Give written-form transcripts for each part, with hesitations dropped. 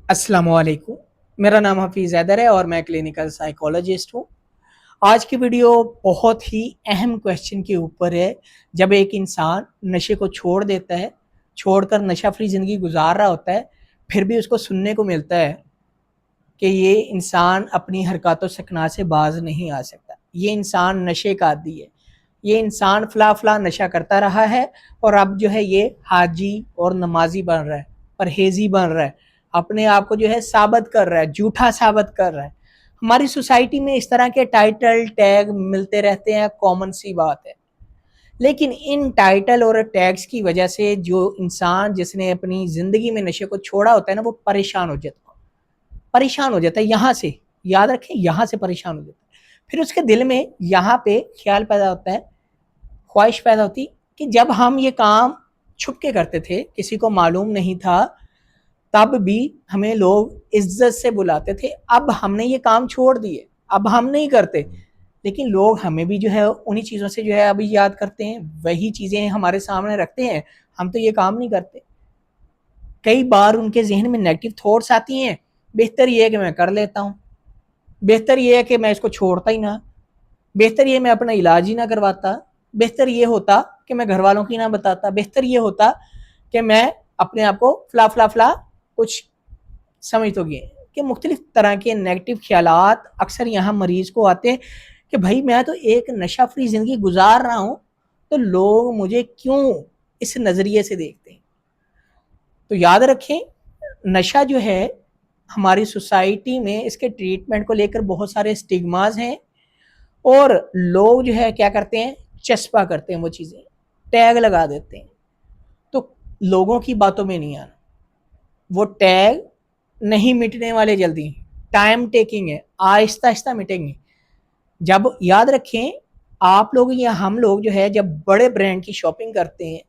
अस्सलाम वालेकुम। मेरा नाम हफीज़ हैदर है और मैं क्लिनिकल साइकोलॉजिस्ट हूँ। आज की वीडियो बहुत ही अहम क्वेश्चन के ऊपर है। जब एक इंसान नशे को छोड़ देता है, छोड़कर नशा फ्री ज़िंदगी गुजार रहा होता है, फिर भी उसको सुनने को मिलता है कि ये इंसान अपनी हरकतों सकना से बाज नहीं आ सकता, ये इंसान नशे का आदी है, ये इंसान फ़ला फ़ला नशा करता रहा है और अब जो है ये हाजी और नमाजी बन रहा है, परहेज़ी बन रहा है, अपने आप को जो है साबित कर रहा है, झूठा साबित कर रहा है। हमारी सोसाइटी में इस तरह के टाइटल टैग मिलते रहते हैं, कॉमन सी बात है। लेकिन इन टाइटल और टैग्स की वजह से जो इंसान जिसने अपनी ज़िंदगी में नशे को छोड़ा होता है ना, वो परेशान हो जाता है यहाँ से, याद रखें, यहाँ से परेशान हो जाता है। फिर उसके दिल में यहाँ पे ख्याल पैदा होता है, ख्वाहिश पैदा होती कि जब हम ये काम छुप के करते थे, किसी को मालूम नहीं था, तब भी हमें लोग इज्जत से बुलाते थे। अब हमने ये काम छोड़ दिए, अब हम नहीं करते, लेकिन लोग हमें भी जो है उन्हीं चीज़ों से जो है अभी याद करते हैं, वही चीज़ें हमारे सामने रखते हैं, हम तो ये काम नहीं करते। कई बार उनके जहन में नेगेटिव थॉट्स आती हैं, बेहतर ये है कि मैं कर लेता हूँ, बेहतर ये है कि मैं इसको छोड़ता ही ना, बेहतर ये मैं अपना इलाज ही ना करवाता, बेहतर ये होता कि मैं घर वालों की ना बताता, बेहतर ये होता कि मैं अपने आप को फ़ला फ़ला फ़ला कुछ समझ तो गए कि मुख्तलिफ तरह के नेगेटिव ख्यालात अक्सर यहाँ मरीज़ को आते हैं कि भाई मैं तो एक नशा फ्री ज़िंदगी गुजार रहा हूँ, तो लोग मुझे क्यों इस नज़रिए से देखते हैं। तो याद रखें, नशा जो है हमारी सोसाइटी में इसके ट्रीटमेंट को लेकर बहुत सारे स्टिग्मास हैं और लोग जो है क्या करते हैं, चस्पा करते हैं, वो चीज़ें टैग लगा देते हैं। तो लोगों की बातों में नहीं आना, वो टैग नहीं मिटने वाले जल्दी, टाइम टेकिंग है, आहिस्ता आहिस्ता मिटेंगे। जब याद रखें, आप लोग या हम लोग जो है जब बड़े ब्रांड की शॉपिंग करते हैं,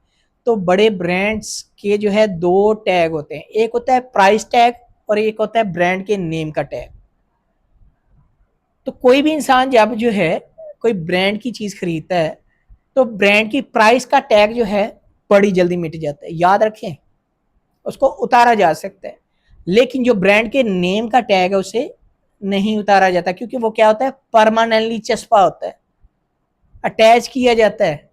तो बड़े ब्रांड्स के जो है दो टैग होते हैं, एक होता है प्राइस टैग और एक होता है ब्रांड के नेम का टैग। तो कोई भी इंसान जब जो है कोई ब्रांड की चीज़ खरीदता है, तो ब्रांड की प्राइस का टैग जो है बड़ी जल्दी मिट जाता है, याद रखें, उसको उतारा जा सकता है। लेकिन जो ब्रांड के नेम का टैग है उसे नहीं उतारा जाता, क्योंकि वो क्या होता है, परमानेंटली चस्पा होता है, अटैच किया जाता है।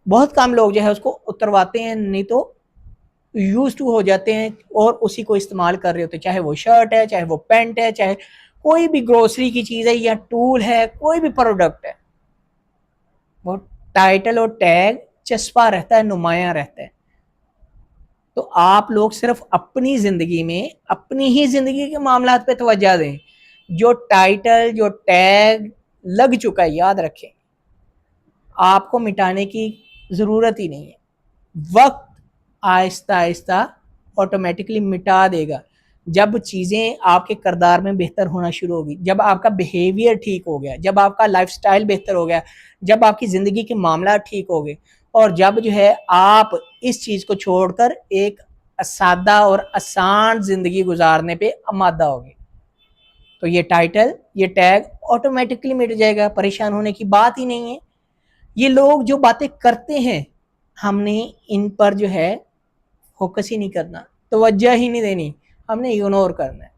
बहुत कम लोग जो है उसको उतरवाते हैं, नहीं तो यूज टू हो जाते हैं और उसी को इस्तेमाल कर रहे होते हैं, चाहे वो शर्ट है, चाहे वो पैंट है, चाहे कोई भी ग्रोसरी की चीज़ है या टूल है, कोई भी प्रोडक्ट है, वो टाइटल और टैग चस्पा रहता है, नुमाया रहता है। तो आप लोग सिर्फ अपनी ज़िंदगी में अपनी ही ज़िंदगी के मामला पे तवज्जो दें। जो टाइटल, जो टैग लग चुका है, याद रखें, आपको मिटाने की ज़रूरत ही नहीं है। वक्त आहिस्ता आहिस्ता ऑटोमेटिकली मिटा देगा। जब चीज़ें आपके किरदार में बेहतर होना शुरू होगी, जब आपका बिहेवियर ठीक हो गया, जब आपका लाइफस्टाइल बेहतर हो गया, जब आपकी ज़िंदगी के मामला ठीक हो गए, और जब जो है आप इस चीज़ को छोड़कर एक सादा और आसान ज़िंदगी गुजारने पे आमादा हो गए, तो ये टाइटल, ये टैग ऑटोमेटिकली मिट जाएगा। परेशान होने की बात ही नहीं है। ये लोग जो बातें करते हैं, हमने इन पर जो है फोकस ही नहीं करना, तवज्जो ही नहीं देनी, हमने इग्नोर करना है।